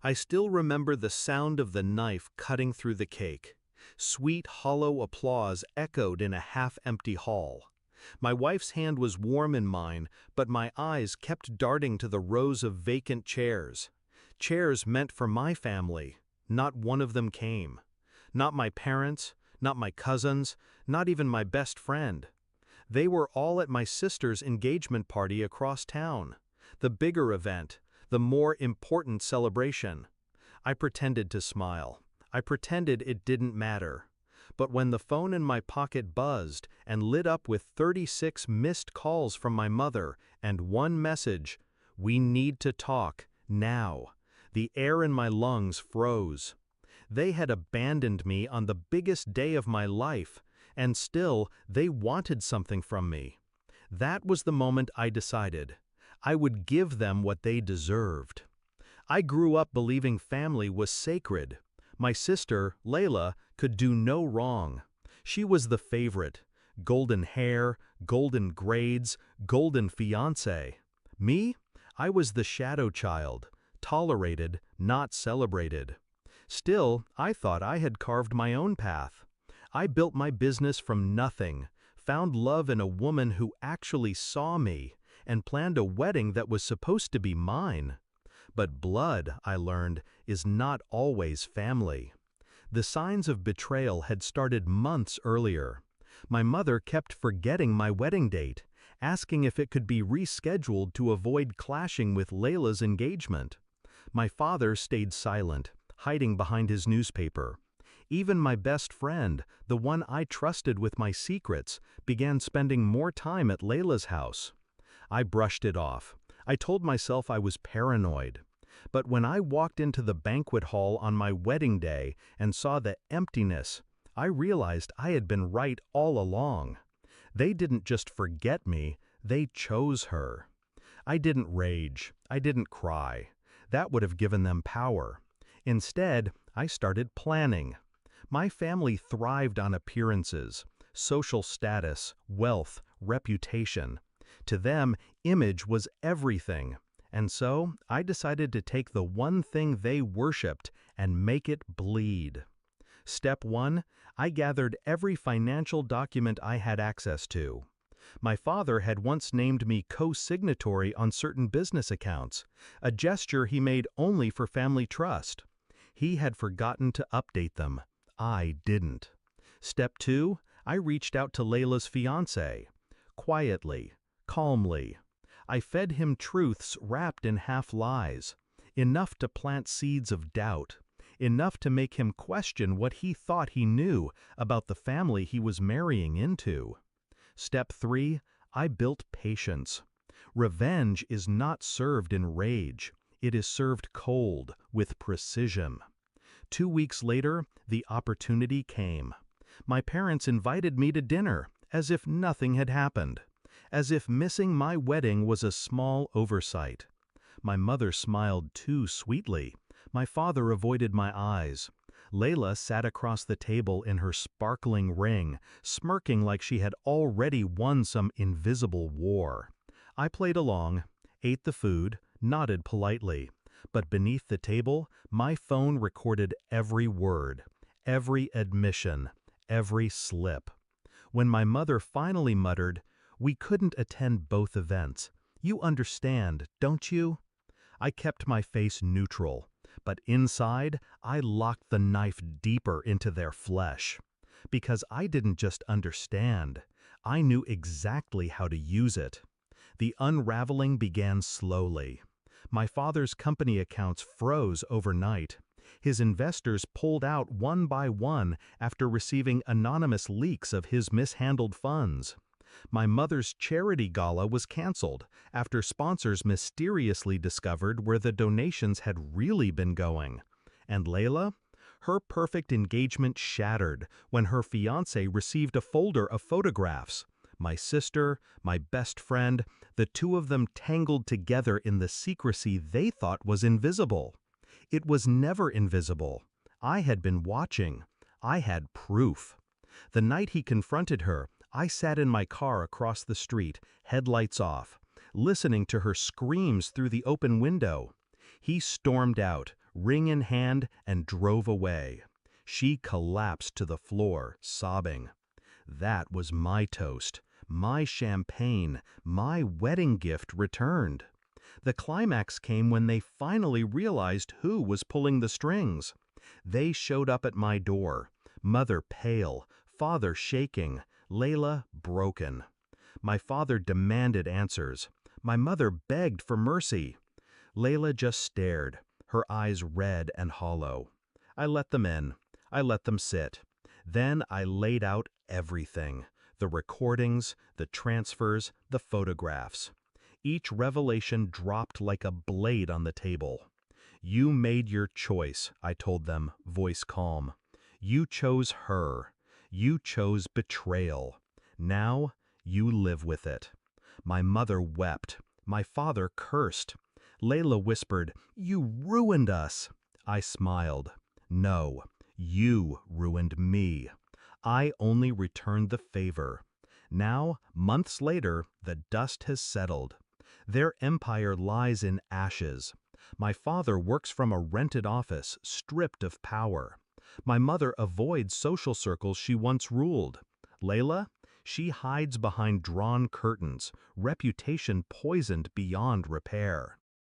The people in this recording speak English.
I still remember the sound of the knife cutting through the cake. Sweet, hollow applause echoed in a half-empty hall. My wife's hand was warm in mine, but my eyes kept darting to the rows of vacant chairs. Chairs meant for my family. Not one of them came. Not my parents, not my cousins, not even my best friend. They were all at my sister's engagement party across town. The bigger event, the more important celebration. I pretended to smile. I pretended it didn't matter. But when the phone in my pocket buzzed and lit up with 36 missed calls from my mother and one message, "We need to talk, now," the air in my lungs froze. They had abandoned me on the biggest day of my life, and still they wanted something from me. That was the moment I decided. I would give them what they deserved. I grew up believing family was sacred. My sister, Layla, could do no wrong. She was the favorite. Golden hair, golden grades, golden fiancé. Me? I was the shadow child. Tolerated, not celebrated. Still, I thought I had carved my own path. I built my business from nothing, found love in a woman who actually saw me, and planned a wedding that was supposed to be mine. But blood, I learned, is not always family. The signs of betrayal had started months earlier. My mother kept forgetting my wedding date, asking if it could be rescheduled to avoid clashing with Layla's engagement. My father stayed silent, hiding behind his newspaper. Even my best friend, the one I trusted with my secrets, began spending more time at Layla's house. I brushed it off. I told myself I was paranoid. But when I walked into the banquet hall on my wedding day and saw the emptiness, I realized I had been right all along. They didn't just forget me, they chose her. I didn't rage. I didn't cry. That would have given them power. Instead, I started planning. My family thrived on appearances, social status, wealth, reputation. To them, image was everything. And so, I decided to take the one thing they worshipped and make it bleed. Step 1, I gathered every financial document I had access to. My father had once named me co-signatory on certain business accounts, a gesture he made only for family trust. He had forgotten to update them. I didn't. Step 2, I reached out to Layla's fiancé. Quietly, calmly. I fed him truths wrapped in half-lies, enough to plant seeds of doubt, enough to make him question what he thought he knew about the family he was marrying into. Step 3, I built patience. Revenge is not served in rage. It is served cold, with precision. 2 weeks later, the opportunity came. My parents invited me to dinner, as if nothing had happened. As if missing my wedding was a small oversight. My mother smiled too sweetly. My father avoided my eyes. Layla sat across the table in her sparkling ring, smirking like she had already won some invisible war. I played along, ate the food, nodded politely. But beneath the table, my phone recorded every word, every admission, every slip. When my mother finally muttered, "We couldn't attend both events. You understand, don't you?" I kept my face neutral, but inside, I locked the knife deeper into their flesh. Because I didn't just understand, I knew exactly how to use it. The unraveling began slowly. My father's company accounts froze overnight. His investors pulled out one by one after receiving anonymous leaks of his mishandled funds. My mother's charity gala was canceled after sponsors mysteriously discovered where the donations had really been going. And Layla? Her perfect engagement shattered when her fiancé received a folder of photographs. My sister, my best friend, the two of them tangled together in the secrecy they thought was invisible. It was never invisible. I had been watching. I had proof. The night he confronted her, I sat in my car across the street, headlights off, listening to her screams through the open window. He stormed out, ring in hand, and drove away. She collapsed to the floor, sobbing. That was my toast, my champagne, my wedding gift returned. The climax came when they finally realized who was pulling the strings. They showed up at my door, mother pale, father shaking, Layla broken. My father demanded answers. My mother begged for mercy. Layla just stared, her eyes red and hollow. I let them in. I let them sit. Then I laid out everything. The recordings, the transfers, the photographs. Each revelation dropped like a blade on the table. You made your choice, I told them, voice calm. You chose her. You chose betrayal. Now you live with it. My mother wept. My father cursed. Layla whispered, "You ruined us." I smiled. No, you ruined me. I only returned the favor. Now, months later, the dust has settled. Their empire lies in ashes. My father works from a rented office, stripped of power. My mother avoids social circles she once ruled. Layla? She hides behind drawn curtains, reputation poisoned beyond repair.